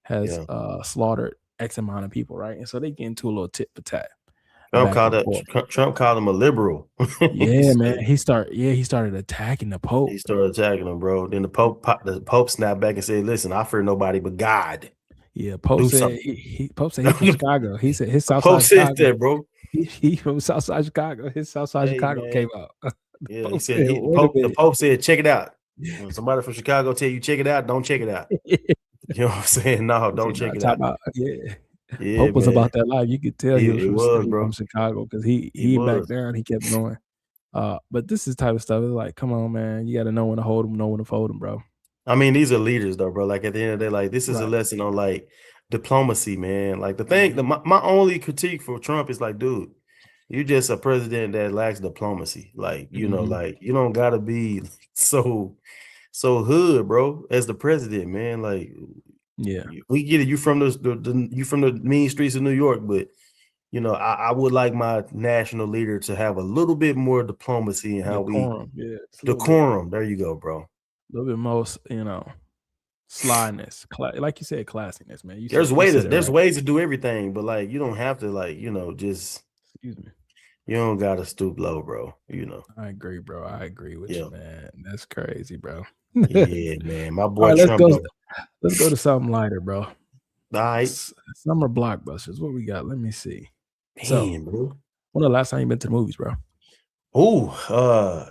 has slaughtered X amount of people, right? And so they get into a little tit for tat. Trump called him a liberal. Yeah, man. He started attacking the Pope. He started attacking him, bro. Then the Pope snapped back and said, listen, I fear nobody but God. Yeah, Pope said he's from Chicago. He said his Southside Pope Chicago. said that, bro. He from Southside Chicago. His Southside Chicago man. came out. Yeah, he said the Pope said, check it out. When somebody from Chicago tell you check it out, don't check it out. You know what I'm saying? No, don't check it out. Pope was about that life. You could tell he was from Chicago because he back down. He kept going. But this is the type of stuff. It's like, come on, man. You got to know when to hold them, know when to fold them, bro. I mean, these are leaders, though, bro. Like, at the end of the day, like, this is a lesson on, like, diplomacy, man. Like, the thing, my only critique for Trump is like, dude, you're just a president that lacks diplomacy. Like, you know, like, you don't got to be so hood, bro, as the president, man. Like, we get it. You from the mean streets of New York, but you know, I would like my national leader to have a little bit more diplomacy and how decorum. There you go, bro. A little bit more, slyness, like you said, classiness, man. There's ways to do everything, but like you don't have to, like, you know, just excuse me. You don't gotta stoop low, bro. You know. I agree, bro. I agree with you, man. That's crazy, bro. Yeah, man. My boy. All right, let's go to something lighter, bro. All right. Summer blockbusters. What we got? Let me see. Man, bro. When the last time you been to the movies, bro?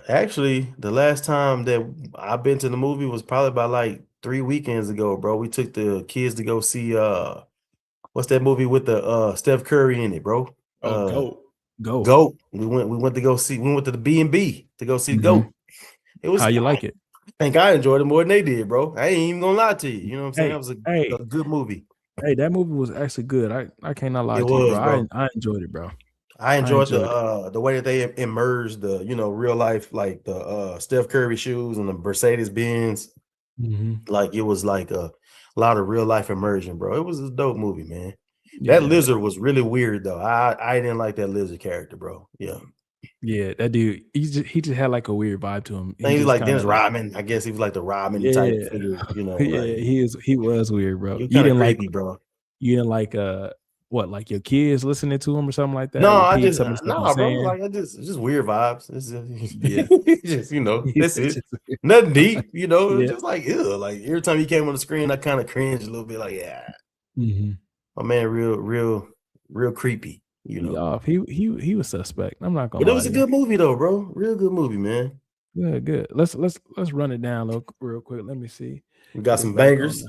Actually, the last time that I've been to the movie was probably about like 3 weekends ago, bro. We took the kids to go see what's that movie with the Steph Curry in it, bro? Goat. We went to go see. We went to the B&B to go see Goat. It was. How you like it? I think I enjoyed it more than they did, bro. I ain't even gonna lie to you. You know what I'm saying? That was a good movie. Hey, that movie was actually good. I cannot lie to you, bro. I enjoyed it, bro. I enjoyed the way that they immersed the, you know, real life, like the Steph Curry shoes and the Mercedes Benz. Like it was like a lot of real life immersion, bro. It was a dope movie, man. That lizard was really weird though. I didn't like that lizard character, bro. Yeah, that dude, he just had like a weird vibe to him. He was like Dennis Rodman. I guess he was like the Rodman type figure, you know. He was weird, bro. You didn't creepy, like, bro. You didn't like what, like your kids listening to him or something like that? No, I just bro. Like it's just weird vibes. It's just, just, you know, that's it. Nothing deep, you know. Just like like every time he came on the screen, I kind of cringed a little bit. Like, my man, real creepy. You know, off. He was suspect. I'm not gonna but it lie was a to you. good movie though, bro. Real good movie, man. Good. Let's run it down real quick. Let me see. We got Get it some back on. bangers,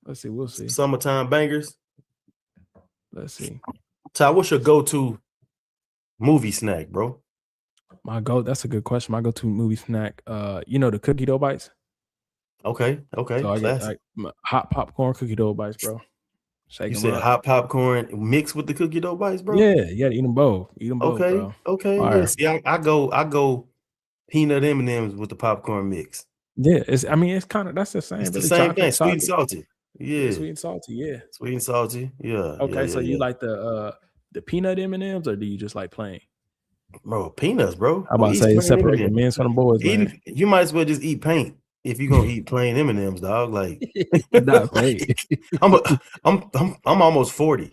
Let's see. We'll see. summertime bangers. Let's see. Ty, what's your go-to movie snack, bro? That's a good question. My go-to movie snack. The cookie dough bites. Okay, So I get classic. hot popcorn cookie dough bites, bro. Shake You them said up. hot popcorn mixed with the cookie dough bites, bro? Yeah, you gotta eat them both. Eat them both, Okay, bro. okay. Yeah, see, I go peanut M&Ms with the popcorn mix. Yeah, it's kind of that's the same. It's the Really, same thing, chocolate, sweet and salty. yeah, Yeah, sweet and salty. Yeah. sweet and salty. Yeah, Okay, so you yeah. like the peanut M&Ms or do you just like plain? Bro, peanuts, bro. I'm Who about to eats say plain separate the M&Ms? men from the boys, man. You might as well just eat paint if you're gonna eat plain M&Ms, dog. Like, Not paid. I'm almost 40.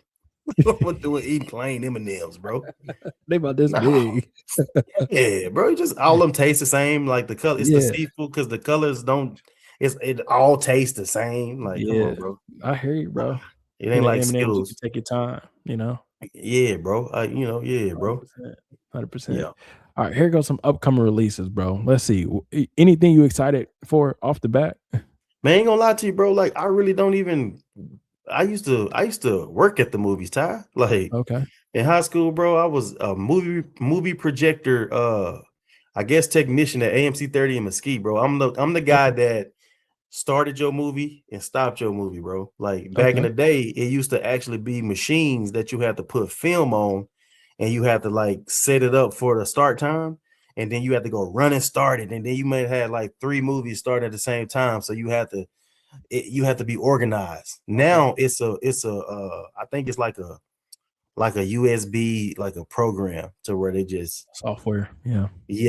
I'm doing eat plain M&Ms, bro. They about this big. Yeah, bro. Just all of them taste the same. Like the color, it's the Yeah. seafood because the colors don't. It all tastes the same. Like, come on, bro. I hear you, bro. It ain't like M&Ms, you can Skittles. take your time, Yeah, bro. Yeah, bro. 100%. Yeah. All right, here goes some upcoming releases, bro. Let's see. Anything you excited for off the bat? Man, ain't gonna lie to you, bro. Like, I really don't even. I used to work at the movies, Ty. Like Okay. in high school, bro. I was a movie projector. I guess technician at AMC 30 in Mesquite, bro. I'm the guy that started your movie and stopped your movie, bro. Like back in the day, it used to actually be machines that you had to put film on and you had to like set it up for the start time. And then you had to go run and start it. And then you may have had like 3 movies start at the same time. So you had to be organized. Now it's a I think it's like a USB, like a program to where they just Software.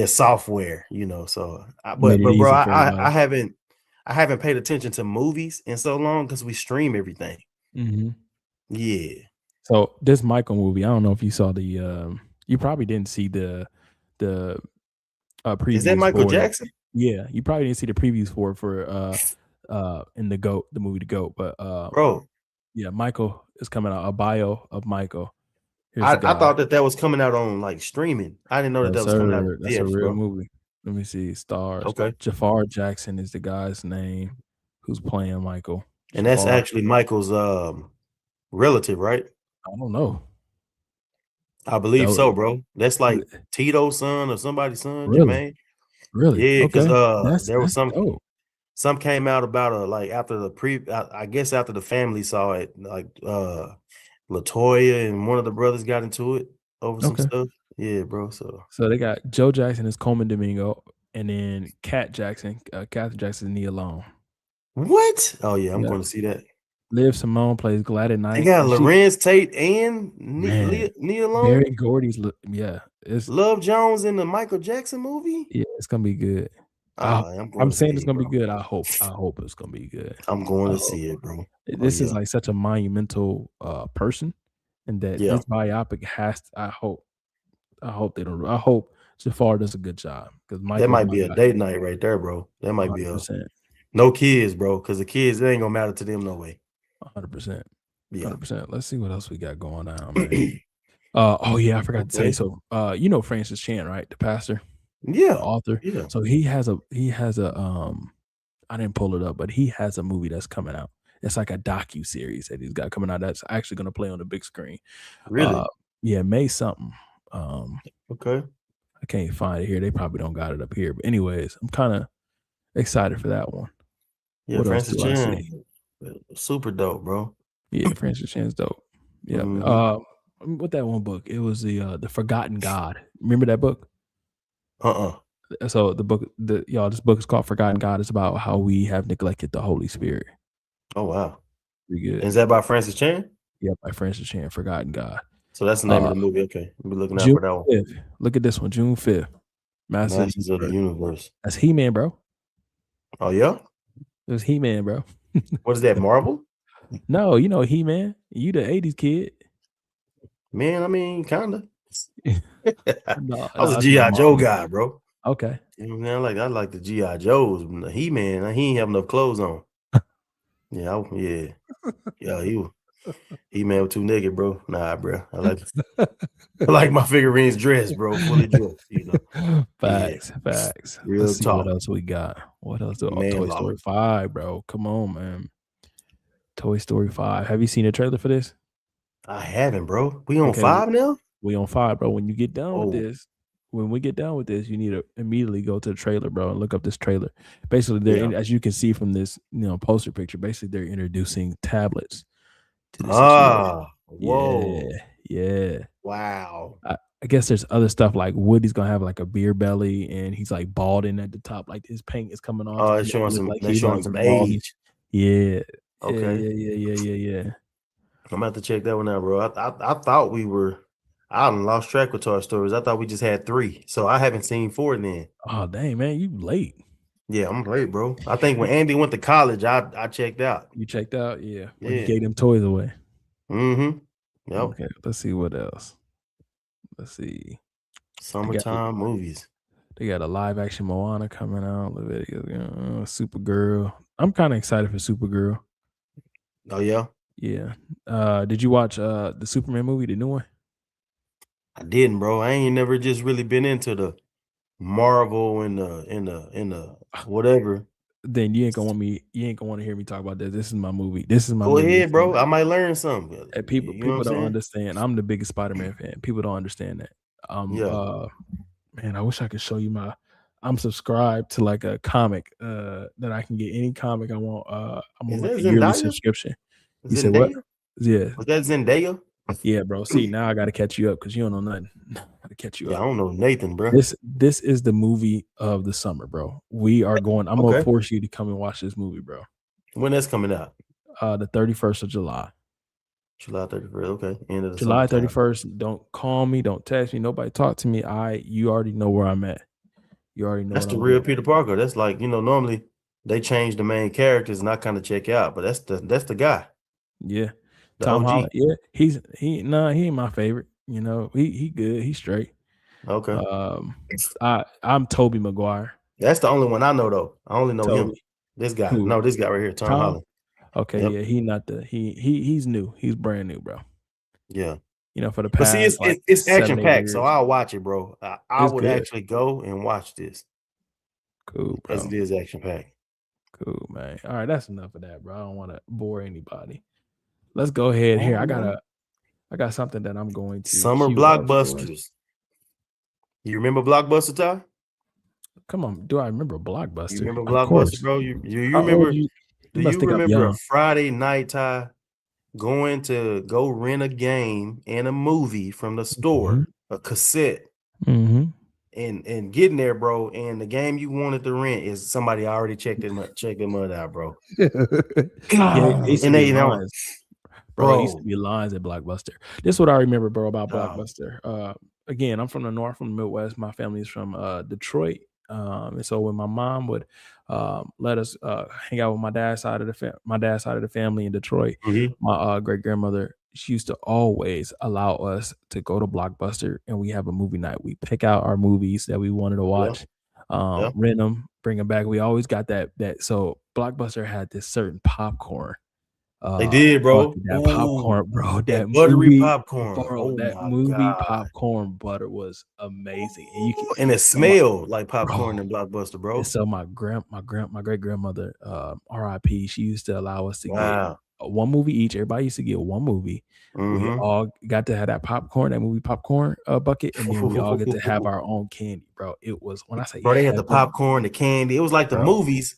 software, So but Made it bro, easy for I everybody. haven't paid attention to movies in so long because we stream everything. Mm-hmm. Yeah. So this Michael movie, I don't know if you saw you probably didn't see the previews. Is that Michael for Jackson? Yeah, you probably didn't see the previews for in the movie The Goat, but bro. Yeah, Michael is coming out, a bio of Michael. I thought that was coming out on like streaming. I didn't know that was coming out. That's a real movie. Let me see. Stars. Okay. Jafar Jackson is the guy's name who's playing Michael. And that's actually Michael's relative, right? I don't know. I believe so, bro. That's like Tito's son or somebody's son, really? Jermaine. Really? Yeah, because there was some came out about like after I guess after the family saw it, like Latoya and one of the brothers got into it over some stuff. Yeah, bro. So they got Joe Jackson as Coleman Domingo, and then Catherine Jackson Nia Long. What? Oh yeah, I'm going to see that. Liv Simone plays Glad at Night. They got Lorenz Tate and Nia Long. Barry Gordy's it's Love Jones in the Michael Jackson movie. Yeah, it's gonna be good. I'm saying it's gonna be good. I hope it's gonna be good. I'm going to see it, bro. This is like such a monumental person, and that this biopic has. I hope they don't. I hope Jafar does a good job because that might be a date night right there, bro. That might 100%. be no kids, bro, because the kids, it ain't gonna matter to them no way. 100%. Yeah. 100%. Let's see what else we got going on, man. I forgot to say. So, Francis Chan, right? The pastor. Yeah. The author. Yeah. So he has a I didn't pull it up, but he has a movie that's coming out. It's like a docu-series that he's got coming out that's actually going to play on the big screen. Really? May something. Okay. I can't find it here. They probably don't got it up here. But anyways, I'm kind of excited for that one. Yeah, what Francis Chan, super dope, bro. Yeah, Francis Chan's dope. Yeah. Mm-hmm. What that one book? It was the Forgotten God. Remember that book? So the book, this book is called Forgotten God. It's about how we have neglected the Holy Spirit. Oh wow, pretty good. Is that by Francis Chan? Yeah, by Francis Chan, Forgotten God. So that's the name of the movie. Okay, we'll be looking out for that one. 5th. Look at this one, June 5th. Masters of the Universe. That's He-Man, bro. Oh yeah, it was He-Man, bro. What is that, Marvel? No, you know He-Man. You the 80s kid. Man, I mean, kinda. I was a G.I. Joe guy, bro. Okay. You know what I mean? I like the G.I. Joes. He-Man, he ain't have enough clothes on. Yeah, he was. He man with 2 naked, bro. Nah, bro. I like my figurines dressed, bro, fully dressed. Facts. Real Let's see what talk. else we got. What else? Oh, Man Toy law. Story 5, bro. Come on, man. Toy Story 5. Have you seen a trailer for this? I haven't, bro. We on Okay, 5 now? we on 5, bro. When you get done with Oh. this, when we get done with this, you need to immediately go to the trailer, bro, and look up this trailer. Basically, they're as you can see from this, poster picture. Basically, they're introducing tablets to the situation. Whoa. Yeah. Wow. I guess there's other stuff like Woody's gonna have like a beer belly, and he's like balding at the top, like his paint is coming off. Oh, it's showing some age. Yeah. Okay. Yeah. I'm gonna have to check that one out, bro. I thought I lost track with Toy Stories. I thought we just had 3, so I haven't seen 4 then. Oh dang, man, you late. Yeah, I'm late, bro. I think when Andy went to college, I checked out. You checked out, yeah. When Yeah. you gave them toys away. Mm-hmm. Yep. Okay, let's see what else. Let's see. Summertime movies. They got a live action Moana coming out. Supergirl. I'm kind of excited for Supergirl. Oh yeah. Yeah. Did you watch the Superman movie, the new one? I didn't, bro. I ain't never just really been into the Marvel and the whatever. Then you ain't gonna want to hear me talk about this. This is my movie. This is my Go movie. ahead, bro. I might learn something. And people don't understand. I'm the biggest Spider-Man fan. People don't understand that. Man, I wish I could show you I'm subscribed to like a comic that I can get any comic I want. I'm on like a yearly subscription. You said what? Yeah. Was that Zendaya? Yeah, bro. See, now I gotta catch you up because you don't know nothing. I gotta catch you up. I don't know Nathan, bro. This is the movie of the summer, bro. We are going. I'm gonna force you to come and watch this movie, bro. When that's coming out? The 31st of July. July 31st. Okay. End of the July 31st. Don't call me. Don't text me. Nobody talk to me. You already know where I'm at. You already know. That's the real Peter Parker. That's like, normally they change the main characters and I kind of check out, but that's the guy. Yeah. The Tom OG. Holland. Yeah. He ain't my favorite. He good. He's straight. Okay. I'm Tobey Maguire. That's the only one I know though. I only know him. This guy. Who? No, this guy right here, Tom Holland. Okay, yep. Yeah, he's new. He's brand new, bro. Yeah. For the past. But see, it's action packed, so I'll watch it, bro. I would actually go and watch this. Cool, bro. Because it is action packed. Cool, man. All right, that's enough of that, bro. I don't want to bore anybody. Let's go ahead here. I got something that I'm going to summer blockbusters. You remember Blockbuster, Ty? Come on, do I remember Blockbuster? You remember Blockbuster, bro? You remember? Do you remember a Friday night, Ty, going to go rent a game and a movie from the store, a cassette, and getting there, bro, and the game you wanted to rent is somebody already checked their mud out, bro. And they lines. Bro, it used to be lines at Blockbuster. This is what I remember, bro, about Blockbuster. Again, I'm from the North, from the Midwest. My family is from Detroit. And so when my mom would let us hang out with my dad's side of the family in Detroit, my great grandmother, she used to always allow us to go to Blockbuster and we have a movie night. We pick out our movies that we wanted to watch, rent them, bring them back. We always got that. So Blockbuster had this certain popcorn. They did, bro. That popcorn, bro. That buttery popcorn. Bro, that movie popcorn butter was amazing, and it smelled like popcorn in Blockbuster, bro. And so my great grandmother, R.I.P. She used to allow us to get one movie each. Everybody used to get one movie. We all got to have that movie popcorn bucket, and then we all get to have our own candy, bro. It was when I say, bro, they had the popcorn, the candy. It was like the movies.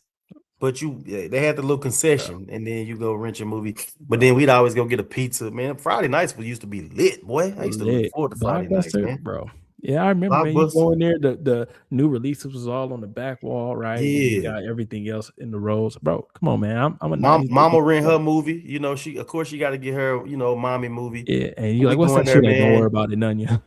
But they had the little concession, and then you go rent your movie. But then we'd always go get a pizza, man. Friday nights used to be lit, boy. I used to look forward to Friday nights, man. Bro. Yeah, I remember, man, you go in there, the new releases was all on the back wall, right? Yeah. You got everything else in the rows. Bro, come on, man. I'm a mama rent her movie. She got to get her, mommy movie. Yeah, and you're like, what's that shit? Like, don't worry about it, none of you.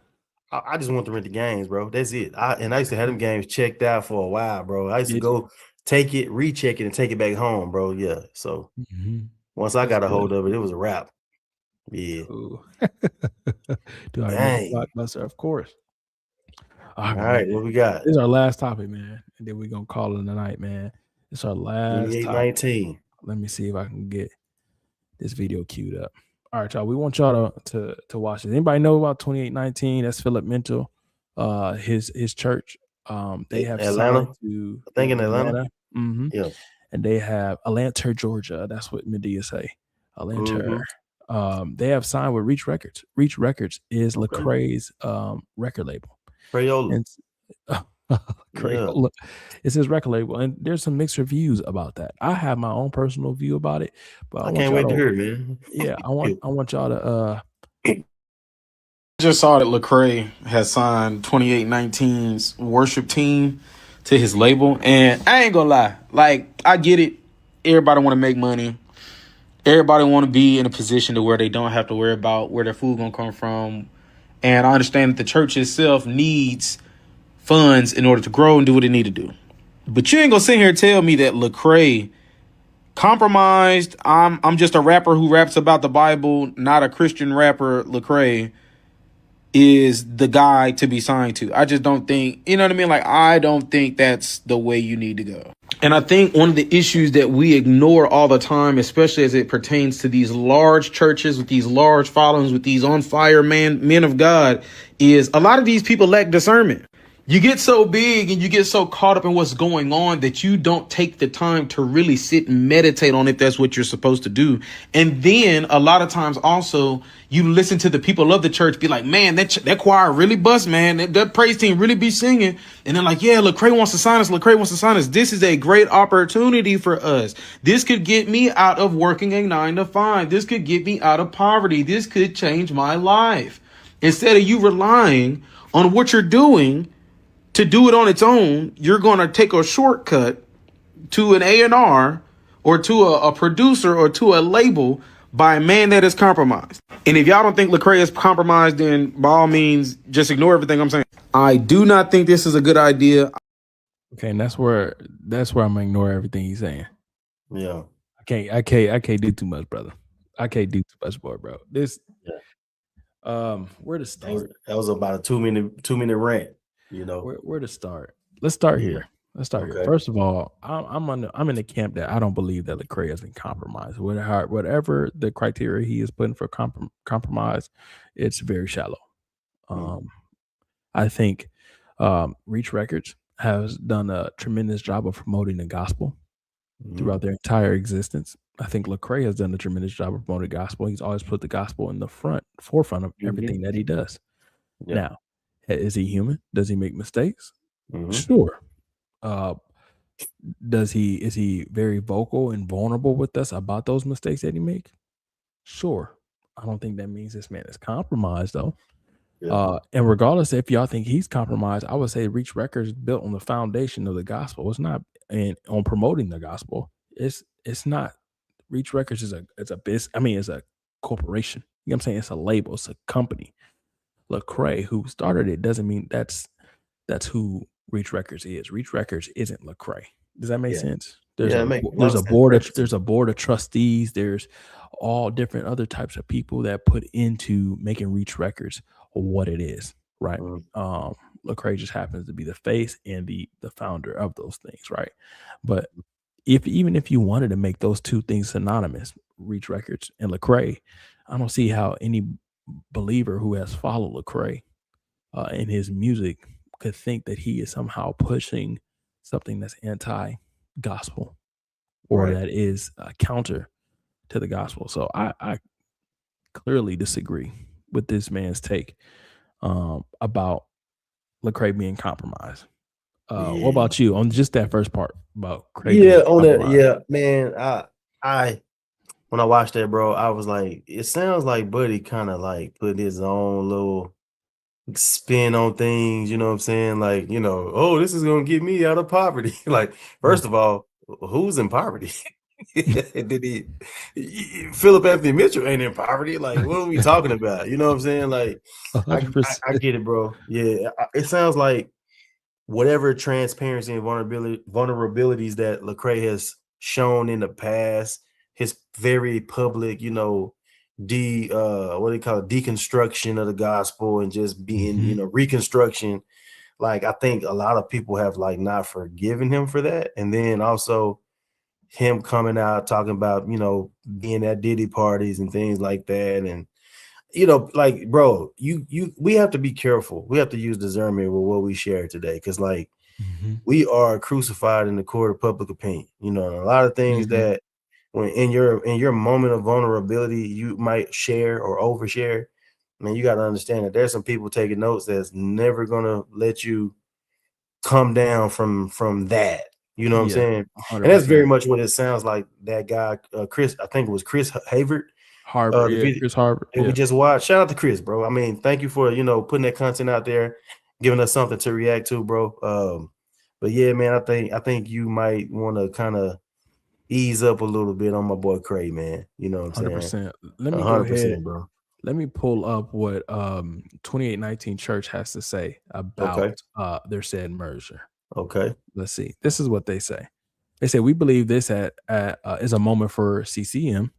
I just want to rent the games, bro. That's it. I used to have them games checked out for a while, bro. I used to go take it, recheck it, and take it back home, bro. Yeah. So once I got a hold of it, it was a wrap. Yeah. Do I remember Blockbuster? Of course. All right, what we got? This is our last topic, man. And then we're gonna call it a night, man. It's our last 19. Let me see if I can get this video queued up. All right, y'all. We want y'all to watch this. Anybody know about 2819? That's Philip Mental. His church. They have Atlanta. signed to I think in Atlanta. Mm-hmm. Yeah. And they have Atlanta, Georgia. That's what Medea say. Atlanta. They have signed with Reach Records. Reach Records is Lecrae's record label. Crayola. Crayola. It's his record label, and there's some mixed reviews about that. I have my own personal view about it, but I can't wait to hear it, man. Yeah, I want y'all to. Just saw that Lecrae has signed 2819's worship team to his label, and I ain't gonna lie, like I get it. Everybody want to make money. Everybody want to be in a position to where they don't have to worry about where their food gonna come from. And I understand that the church itself needs funds in order to grow and do what it need to do. But you ain't gonna sit here and tell me that Lecrae compromised. I'm just a rapper who raps about the Bible, not a Christian rapper. Lecrae is the guy to be signed to. I just don't think, you know what I mean? Like, I don't think that's the way you need to go. And I think one of the issues that we ignore all the time, especially as it pertains to these large churches with these large followings, with these on fire men of God, is a lot of these people lack discernment. You get so big and you get so caught up in what's going on that you don't take the time to really sit and meditate on if that's what you're supposed to do. And then a lot of times also you listen to the people of the church be like, man, that choir really bust, man. That praise team really be singing. And they're like, yeah, Lecrae wants to sign us. Lecrae wants to sign us. This is a great opportunity for us. This could get me out of working a 9-to-5. This could get me out of poverty. This could change my life. Instead of you relying on what you're doing to do it on its own, you're going to take a shortcut to an A&R or to a producer or to a label by a man that is compromised. And if y'all don't think Lecrae is compromised, then by all means, just ignore everything I'm saying. I do not think this is a good idea. Okay, and that's where I'm gonna ignore everything he's saying. Yeah. I can't do too much, brother. I can't do too much more, bro. This where to start? That was about a 2-minute rant. You know, where to start? Let's start here. Here. First of all, I'm in the camp that I don't believe that Lecrae has been compromised. Whatever the criteria he is putting for compromise, it's very shallow. I think Reach Records has done a tremendous job of promoting the gospel throughout their entire existence. I think Lecrae has done a tremendous job of promoting the gospel. He's always put the gospel in the forefront of everything that he does. Yeah. Now, is he human? Does he make mistakes? Sure. Is he very vocal and vulnerable with us about those mistakes that he makes? Sure. I don't think that means this man is compromised though. Yeah. And regardless if y'all think he's compromised, I would say Reach Records built on the foundation of the gospel. It's not on promoting the gospel. It's not. Reach Records is a business. I mean, it's a corporation. You know what I'm saying? It's a label. It's a company. Lecrae, who started it, doesn't mean that's who Reach Records is. Reach Records isn't Lecrae. Does that make sense? There's a board of trustees. There's all different other types of people that put into making Reach Records what it is, right? Lecrae just happens to be the face and the founder of those things, right? But even if you wanted to make those two things synonymous, Reach Records and Lecrae, I don't see how any believer who has followed Lecrae in his music could think that he is somehow pushing something that's anti-gospel or that is counter to the gospel. So I clearly disagree with this man's take about Lecrae being compromised. What about you on just that first part about Craig? Yeah, on that, yeah, man. I when I watched that, bro, I was like, it sounds like Buddy kind of like put his own little spin on things, you know what I'm saying? Like, you know, oh, this is gonna get me out of poverty. Like, first of all, who's in poverty? Did Philip Anthony Mitchell ain't in poverty? Like, what are we talking about? You know what I'm saying? Like, I get it, bro. Yeah, it sounds like whatever transparency and vulnerabilities that Lecrae has shown in the past, his very public, you know, what do you call it, deconstruction of the gospel and just being, you know, reconstruction. Like, I think a lot of people have like not forgiven him for that. And then also him coming out talking about, being at Diddy parties and things like that. And, like, bro, we have to be careful. We have to use discernment with what we share today. Cause like we are crucified in the court of public opinion. A lot of things that when in your moment of vulnerability, you might share or overshare. Man, you got to understand that there's some people taking notes that's never gonna let you come down from that. You know what I'm saying? 100%. And that's very much what it sounds like. That guy, Chris, I think it was Chris Havert, Chris Harbert. we just watched. Shout out to Chris, bro. I mean, thank you for putting that content out there, giving us something to react to, bro. But yeah, man, I think you might want to kind of ease up a little bit on my boy Cray, man. You know what I'm saying? 100%. Let me go ahead, bro. Let me pull up what 2819 Church has to say about their said merger. Okay. Let's see. This is what they say. They say, we believe this is a moment for CCM,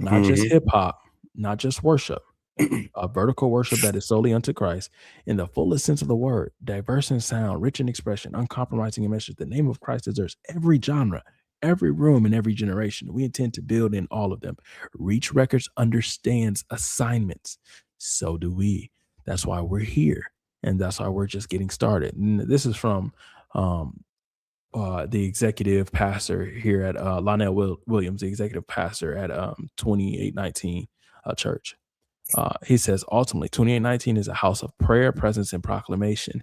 not just hip hop, not just worship, a vertical worship that is solely unto Christ in the fullest sense of the word, diverse in sound, rich in expression, uncompromising in message. The name of Christ deserves every genre, every room, and every generation. We intend to build in all of them. Reach Records understands assignments. So do we. That's why we're here. And that's why we're just getting started. And this is from the executive pastor here at Lionel Williams, the executive pastor at 2819 Church. He says, ultimately, 2819 is a house of prayer, presence, and proclamation.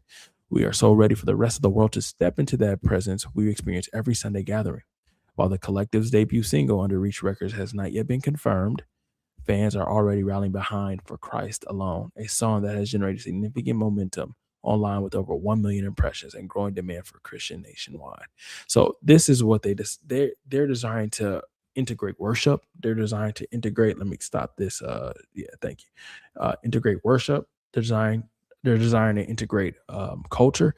We are so ready for the rest of the world to step into that presence we experience every Sunday gathering. While the collective's debut single under Reach Records has not yet been confirmed, fans are already rallying behind For Christ Alone, a song that has generated significant momentum online with over 1 million impressions and growing demand for Christian nationwide. So this is what they're designed to integrate worship. They're designed to integrate. Let me stop this. Thank you. Integrate worship. They're designed to integrate culture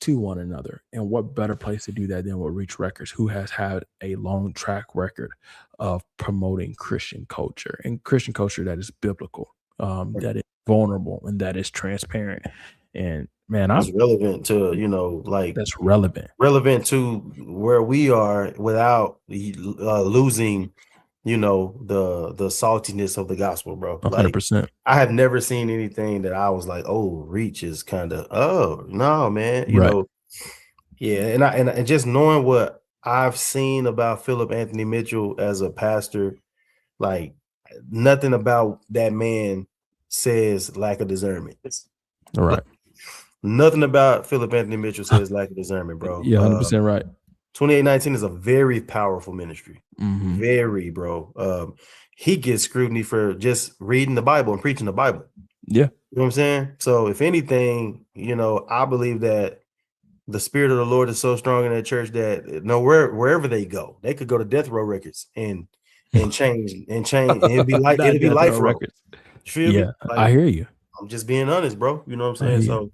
to one another. And what better place to do that than with Reach Records, who has had a long track record of promoting Christian culture and Christian culture that is biblical, that is vulnerable, and that is transparent. And man, that's relevant to, that's relevant to where we are without losing, the saltiness of the gospel, bro. 100%. Like, I have never seen anything that I was like, oh, Reach is kind of, oh no, man, yeah. And just knowing what I've seen about Philip Anthony Mitchell as a pastor, like nothing about that man says lack of discernment. Right. Nothing about Philip Anthony Mitchell says lack of discernment, bro. Yeah, 100% right. 2819 is a very powerful ministry. Very, bro. He gets scrutiny for just reading the Bible and preaching the Bible. Yeah. You know what I'm saying? So if anything, I believe that the spirit of the Lord is so strong in that church that wherever they go, they could go to Death Row Records and change. And it'll be like it'll be Life Row. Yeah, like, I hear you. I'm just being honest, bro. You know what I'm saying? So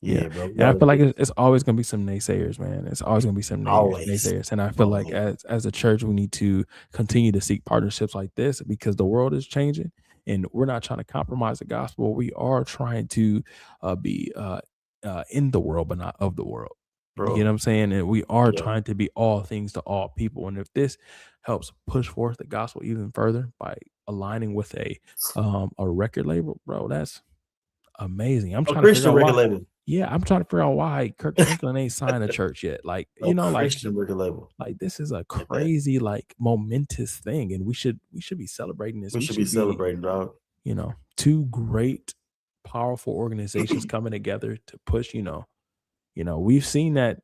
yeah, bro. And I feel like it's always gonna be some naysayers, man. It's always gonna be some naysayers. And I feel like as a church, we need to continue to seek partnerships like this because the world is changing, and we're not trying to compromise the gospel. We are trying to be in the world, but not of the world. Bro. You know what I'm saying? And we are trying to be all things to all people. And if this helps push forth the gospel even further by aligning with a record label, bro, that's amazing. I'm trying to figure out why. Label. Yeah, I'm trying to figure out why Kirk Franklin ain't signed a church yet. Like, Christian record label. Like this is a crazy, momentous thing, and we should be celebrating this. We should be celebrating, dog. Two great, powerful organizations coming together to push. We've seen that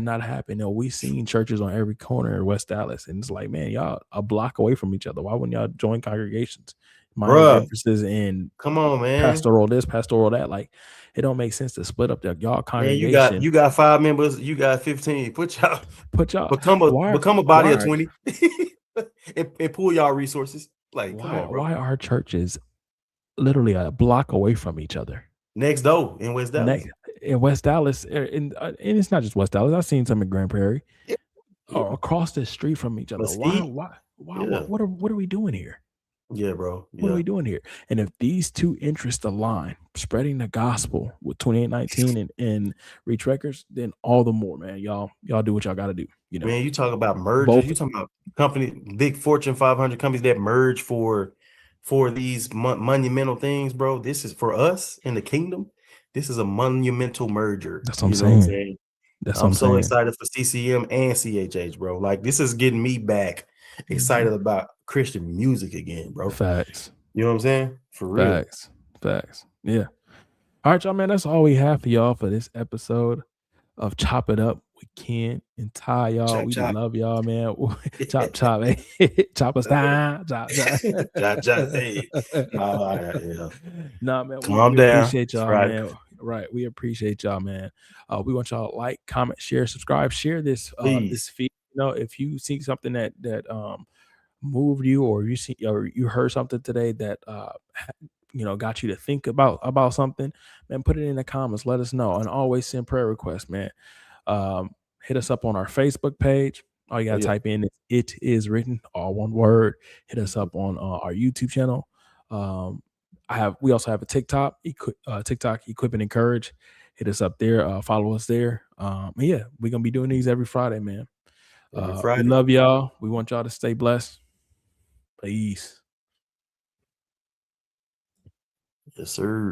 not happen. We've seen churches on every corner in West Dallas, and it's like, man, y'all a block away from each other. Why wouldn't y'all join congregations? My emphasis in come on, man, pastoral this, pastoral that. Like, it don't make sense to split up y'all congregation. Man, you got 5 members, you got 15. Put y'all become a body of 20 and pull y'all resources. Like, come on, bro. Why are churches literally a block away from each other? Next door in West Dallas. In West Dallas, and it's not just West Dallas. I've seen some in Grand Prairie, or across the street from each other. Why? What are we doing here? Yeah, bro. What are Yeah. we doing here? And if these two interests align, spreading the gospel with 2819 and Reach Records, then all the more, man. Y'all do what y'all got to do. You know, Man, you talk about mergers. Both- You talking about company, big Fortune 500 companies that merge for these monumental things, bro. This is for us in the kingdom. This is a monumental merger. That's what I'm You know what I'm saying. saying? That's what I'm I'm so saying. excited for CCM and CHH, bro. Like this is getting me back excited about Christian music again, bro. Facts. You know what I'm saying? For real. Facts. Yeah. All right, y'all, man. That's all we have for y'all for this episode of Chop It Up with Ken and Ty, y'all. Chop, We chop. love y'all, man. Chop, chop. Chop us down. Chop, chop. Hey. Yeah. Nah, man. Calm We down. appreciate y'all, Right. man. Right. We appreciate y'all, man. We want y'all to like, comment, share, subscribe, share this this feed. You know, if you see something that moved you, or you heard something today that got you to think about something, man, put it in the comments. Let us know, and always send prayer requests, man. Hit us up on our Facebook page. All you gotta type in is "It Is Written," all one word. Hit us up on our YouTube channel. We also have a TikTok, Equip and Encourage. Hit us up there. Follow us there. Yeah, we're gonna be doing these every Friday, man. Every Friday. We love y'all. We want y'all to stay blessed. Peace. Yes, sir.